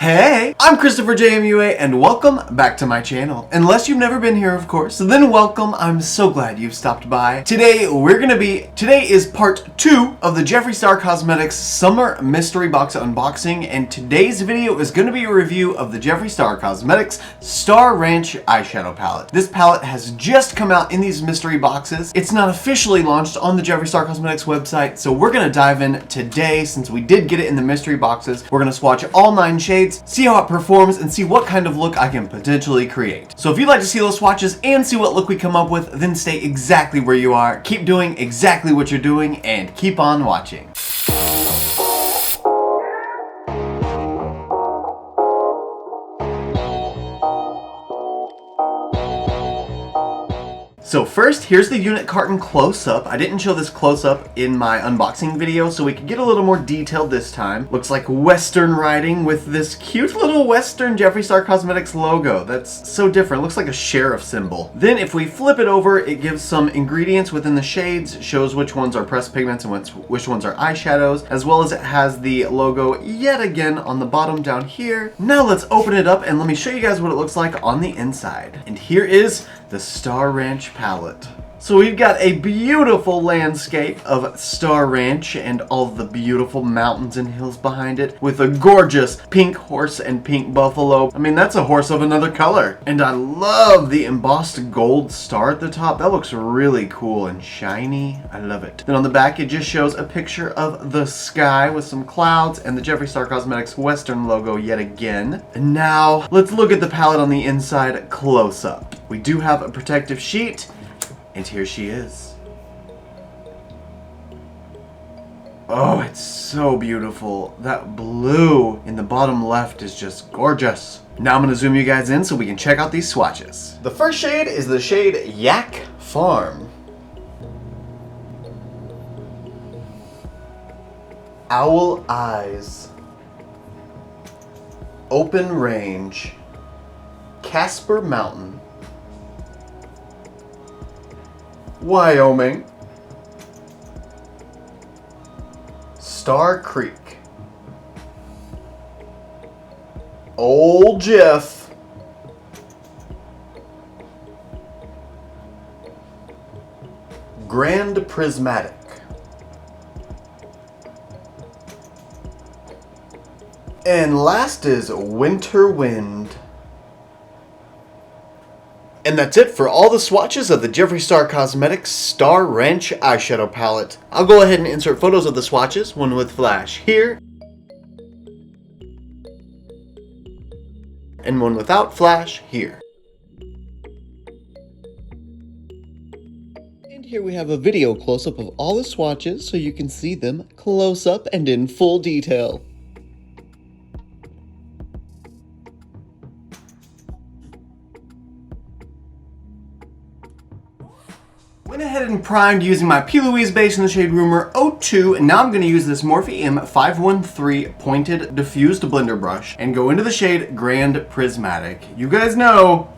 Hey, I'm ChristopherJMUA and welcome back to my channel. Unless you've never been here, of course, then welcome. I'm so glad you've stopped by. Today is part 2 of the Jeffree Cosmetics Summer Mystery Box unboxing, and today's video is going to be a review of the Jeffree Cosmetics Star Ranch eyeshadow palette. This palette has just come out in these mystery boxes. It's not officially launched on the Jeffree Cosmetics website, so we're going to dive in today since we did get it in the mystery boxes. We're going to swatch all 9 shades, see how it performs, and see what kind of look I can potentially create. So if you'd like to see those swatches and see what look we come up with, then stay exactly where you are, keep doing exactly what you're doing, and keep on watching. So first, here's the unit carton close-up. I didn't show this close-up in my unboxing video, so we could get a little more detailed this time. Looks like Western writing with this cute little Western Jeffree Cosmetics logo. That's so different. It looks like a sheriff symbol. Then if we flip it over, it gives some ingredients within the shades, shows which ones are pressed pigments and which ones are eyeshadows, as well as it has the logo yet again on the bottom down here. Now let's open it up and let me show you guys what it looks like on the inside. And here is the Star Ranch palette. So we've got a beautiful landscape of Star Ranch and all the beautiful mountains and hills behind it with a gorgeous pink horse and pink buffalo. I mean, that's a horse of another color. And I love the embossed gold star at the top. That looks really cool and shiny. I love it. Then on the back, it just shows a picture of the sky with some clouds and the Jeffree Cosmetics Western logo yet again. And now let's look at the palette on the inside close up. We do have a protective sheet. And here she is. Oh, it's so beautiful. That blue in the bottom left is just gorgeous. Now I'm going to zoom you guys in so we can check out these swatches. The first shade is the shade Yak Farm. Owl Eyes. Open Range. Casper Mountain. Wyoming. Star Creek. Old Jeff. Grand Prismatic. And last is Winter Wind. And that's it for all the swatches of the Jeffree Cosmetics Star Ranch eyeshadow palette. I'll go ahead and insert photos of the swatches, one with flash here, and one without flash here. And here we have a video close-up of all the swatches so you can see them close up and in full detail. Went ahead and primed using my P. Louise base in the shade Rumor 02, and now I'm going to use this Morphe M513 pointed diffused blender brush and go into the shade Grand Prismatic. You guys know,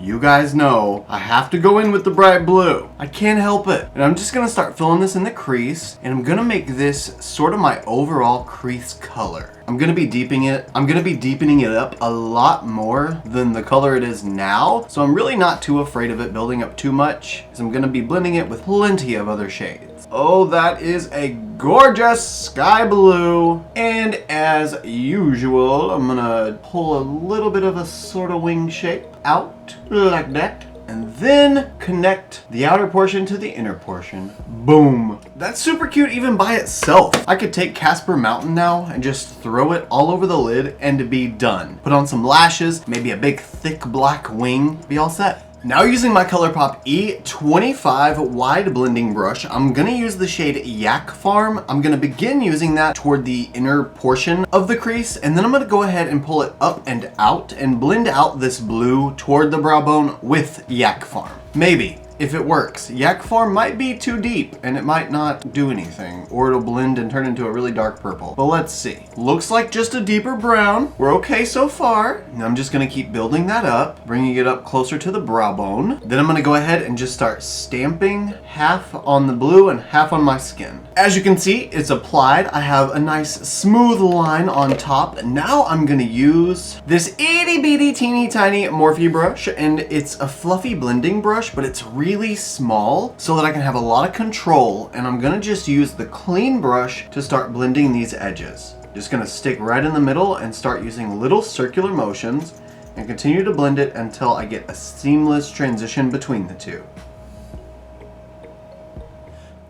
I have to go in with the bright blue. I can't help it. And I'm just going to start filling this in the crease, and I'm going to make this sort of my overall crease color. I'm going to be deepening it up a lot more than the color it is now, so I'm really not too afraid of it building up too much, because I'm going to be blending it with plenty of other shades. Oh, that is a gorgeous sky blue. And as usual, I'm going to pull a little bit of a sort of wing shape out like that. And then connect the outer portion to the inner portion. Boom. That's super cute even by itself. I could take Casper Mountain now and just throw it all over the lid and be done. Put on some lashes, maybe a big thick black wing, be all set. Now using my ColourPop E25 wide blending brush, I'm going to use the shade Yak Farm. I'm going to begin using that toward the inner portion of the crease, and then I'm going to go ahead and pull it up and out and blend out this blue toward the brow bone with Yak Farm. Maybe. if it works. Yak form might be too deep and it might not do anything, or it'll blend and turn into a really dark purple. But let's see. Looks like just a deeper brown. We're okay so far. And I'm just gonna keep building that up, bringing it up closer to the brow bone. Then I'm gonna go ahead and just start stamping half on the blue and half on my skin. As you can see, it's applied. I have a nice smooth line on top. Now I'm gonna use this itty bitty teeny tiny Morphe brush, and it's a fluffy blending brush, but it's really small so that I can have a lot of control, and I'm gonna just use the clean brush to start blending these edges. Just gonna stick right in the middle and start using little circular motions and continue to blend it until I get a seamless transition between the two.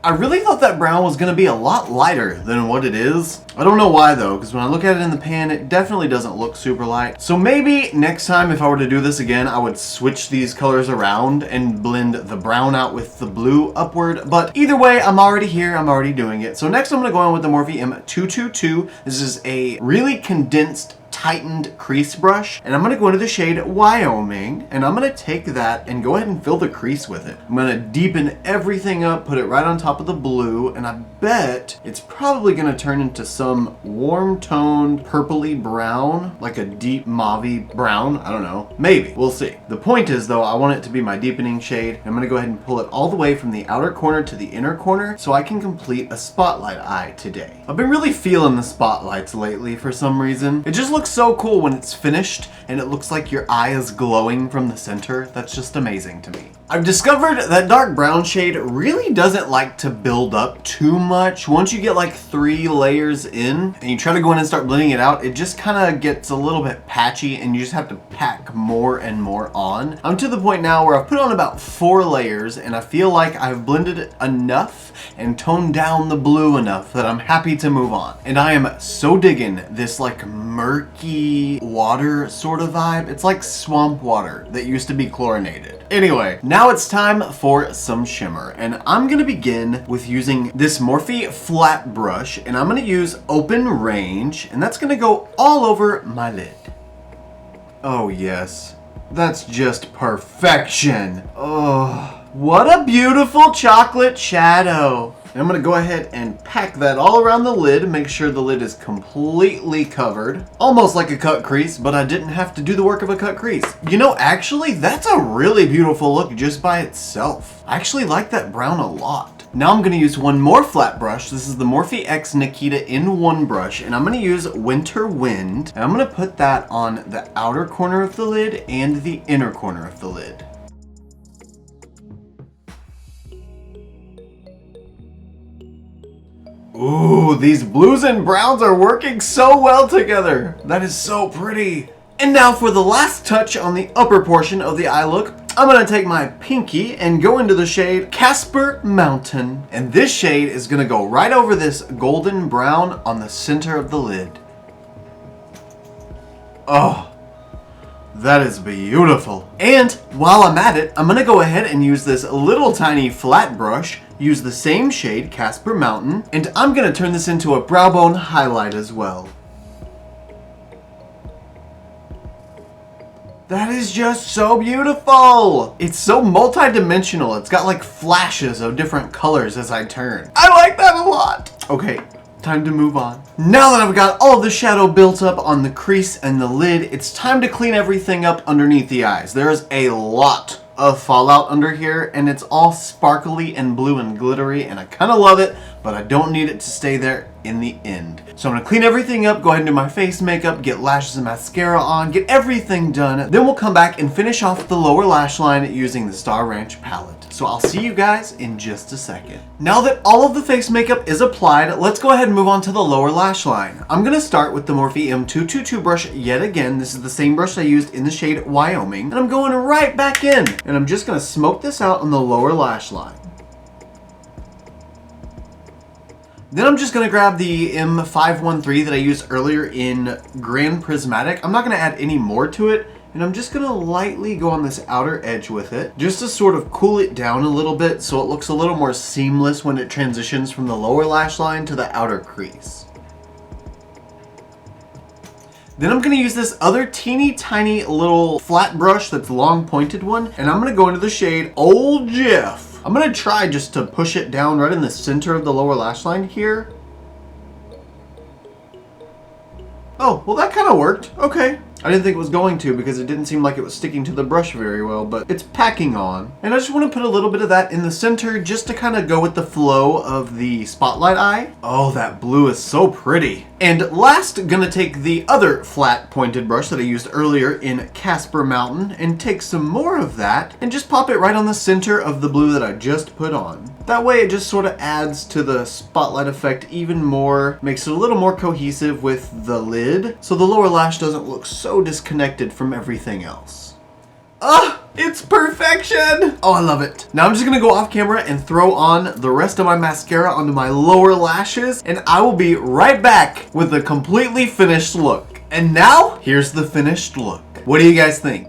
I really thought that brown was going to be a lot lighter than what it is. I don't know why though, because when I look at it in the pan, it definitely doesn't look super light. So maybe next time if I were to do this again, I would switch these colors around and blend the brown out with the blue upward. But either way, I'm already here, I'm already doing it. So next I'm going to go in with the Morphe M222. This is a really condensed tightened crease brush, and I'm going to go into the shade Wyoming, and I'm going to take that and go ahead and fill the crease with it. I'm going to deepen everything up, put it right on top of the blue, and I bet it's probably going to turn into some warm toned purpley brown, like a deep mauve brown. I don't know, maybe, we'll see. The point is though, I want it to be my deepening shade. I'm going to go ahead and pull it all the way from the outer corner to the inner corner so I can complete a spotlight eye today. I've been really feeling the spotlights lately for some reason. It just looks so cool when it's finished and it looks like your eye is glowing from the center. That's just amazing to me. I've discovered that dark brown shade really doesn't like to build up too much. Once you get like 3 layers in and you try to go in and start blending it out, it just kind of gets a little bit patchy and you just have to pack more and more on. I'm to the point now where I've put on about 4 layers and I feel like I've blended it enough and toned down the blue enough that I'm happy to move on. And I am so digging this like murky water sort of vibe. It's like swamp water that used to be chlorinated. Anyway, now it's time for some shimmer, and I'm gonna begin with using this Morphe flat brush, and I'm gonna use open range, and that's gonna go all over my lid. Oh yes, that's just perfection. Oh, what a beautiful chocolate shadow. And I'm gonna go ahead and pack that all around the lid, make sure the lid is completely covered. Almost like a cut crease, but I didn't have to do the work of a cut crease. You know, actually, that's a really beautiful look just by itself. I actually like that brown a lot. Now I'm gonna use one more flat brush. This is the Morphe X Nikita in one brush, and I'm gonna use Winter Wind, and I'm gonna put that on the outer corner of the lid and the inner corner of the lid. Ooh, these blues and browns are working so well together. That is so pretty. And now for the last touch on the upper portion of the eye look, I'm gonna take my pinky and go into the shade Casper Mountain. And this shade is gonna go right over this golden brown on the center of the lid. Oh, that is beautiful. And while I'm at it, I'm gonna go ahead and use this little tiny flat brush, use the same shade, Casper Mountain, and I'm gonna turn this into a brow bone highlight as well. That is just so beautiful. It's so multi-dimensional. It's got like flashes of different colors as I turn. I like that a lot. Okay, time to move on. Now that I've got all of the shadow built up on the crease and the lid, it's time to clean everything up underneath the eyes. There's a lot of fallout under here, and it's all sparkly and blue and glittery, and I kind of love it, but I don't need it to stay there in the end. So I'm gonna clean everything up, go ahead and do my face makeup, get lashes and mascara on, get everything done. Then we'll come back and finish off the lower lash line using the Star Ranch palette. So I'll see you guys in just a second. Now that all of the face makeup is applied, let's go ahead and move on to the lower lash line. I'm gonna start with the Morphe M222 brush yet again. This is the same brush I used in the shade Wyoming, and I'm going right back in. And I'm just gonna smoke this out on the lower lash line. Then I'm just gonna grab the M513 that I used earlier in Grand Prismatic. I'm not gonna add any more to it, and I'm just gonna lightly go on this outer edge with it, just to sort of cool it down a little bit so it looks a little more seamless when it transitions from the lower lash line to the outer crease. Then I'm gonna use this other teeny tiny little flat brush that's long pointed one, and I'm gonna go into the shade Old Jeff. I'm gonna try just to push it down right in the center of the lower lash line here. Oh, well that kind of worked. Okay. I didn't think it was going to because it didn't seem like it was sticking to the brush very well, but it's packing on. And I just want to put a little bit of that in the center just to kind of go with the flow of the spotlight eye. Oh, that blue is so pretty. And last, gonna take the other flat pointed brush that I used earlier in Casper Mountain and take some more of that and just pop it right on the center of the blue that I just put on. That way it just sort of adds to the spotlight effect even more, makes it a little more cohesive with the lid, so the lower lash doesn't look so disconnected from everything else. Ah, it's perfection! Oh, I love it. Now I'm just gonna go off camera and throw on the rest of my mascara onto my lower lashes, and I will be right back with a completely finished look. And now, here's the finished look. What do you guys think?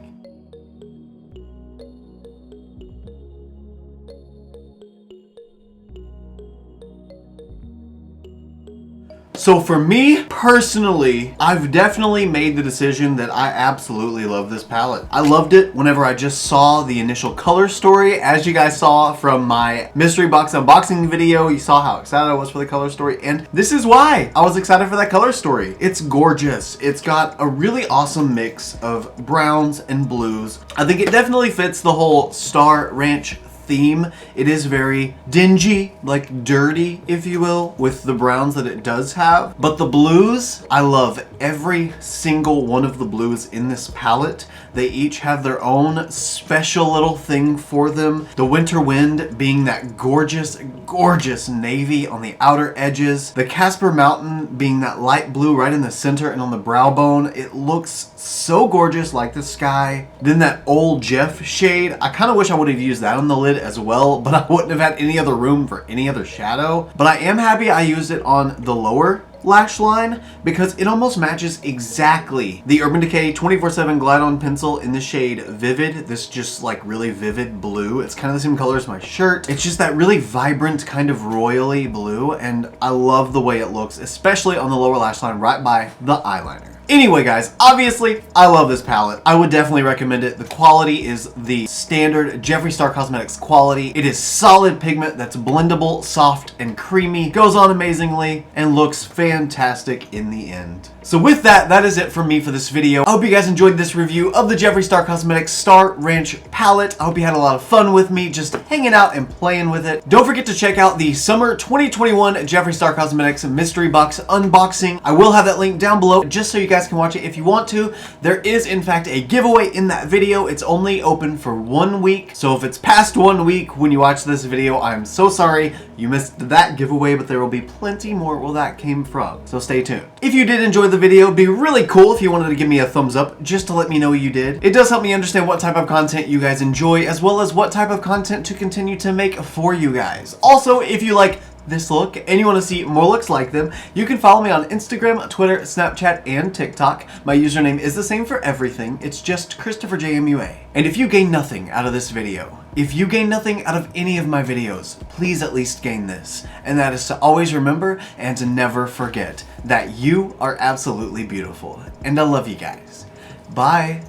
So for me, personally, I've definitely made the decision that I absolutely love this palette. I loved it whenever I just saw the initial color story. As you guys saw from my mystery box unboxing video, you saw how excited I was for the color story, and this is why I was excited for that color story. It's gorgeous. It's got a really awesome mix of browns and blues. I think it definitely fits the whole Star Ranch theme. It is very dingy, like dirty, if you will, with the browns that it does have. But the blues, I love every single one of the blues in this palette. They each have their own special little thing for them. The Winter Wind being that gorgeous, gorgeous navy on the outer edges. The Casper Mountain being that light blue right in the center and on the brow bone. It looks so gorgeous, like the sky. Then that Old Jeff shade. I kind of wish I would have used that on the lid as well, but I wouldn't have had any other room for any other shadow. But I am happy I used it on the lower lash line because it almost matches exactly the Urban Decay 24/7 Glide On pencil in the shade Vivid. This just like really vivid blue. It's kind of the same color as my shirt. It's just that really vibrant kind of royally blue, and I love the way it looks, especially on the lower lash line right by the eyeliner. Anyway guys, obviously I love this palette. I would definitely recommend it. The quality is the standard Jeffree Star Cosmetics quality. It is solid pigment that's blendable, soft, and creamy. Goes on amazingly and looks fantastic in the end. So with that, that is it from me for this video. I hope you guys enjoyed this review of the Jeffree Star Cosmetics Star Ranch palette. I hope you had a lot of fun with me just hanging out and playing with it. Don't forget to check out the Summer 2021 Jeffree Star Cosmetics mystery box unboxing. I will have that link down below just so you guys can watch it if you want to. There is in fact a giveaway in that video. It's only open for 1 week. So if it's past 1 week when you watch this video, I'm so sorry you missed that giveaway, but there will be plenty more where that came from. So stay tuned. If you did enjoy the video, it'd be really cool if you wanted to give me a thumbs up just to let me know you did. It does help me understand what type of content you guys enjoy, as well as what type of content to continue to make for you guys. Also, if you like this look and you want to see more looks like them, you can follow me on Instagram, Twitter, Snapchat, and TikTok. My username is the same for everything. It's just ChristopherJMUA. And if you gain nothing out of this video, if you gain nothing out of any of my videos, please at least gain this. And that is to always remember and to never forget that you are absolutely beautiful. And I love you guys. Bye.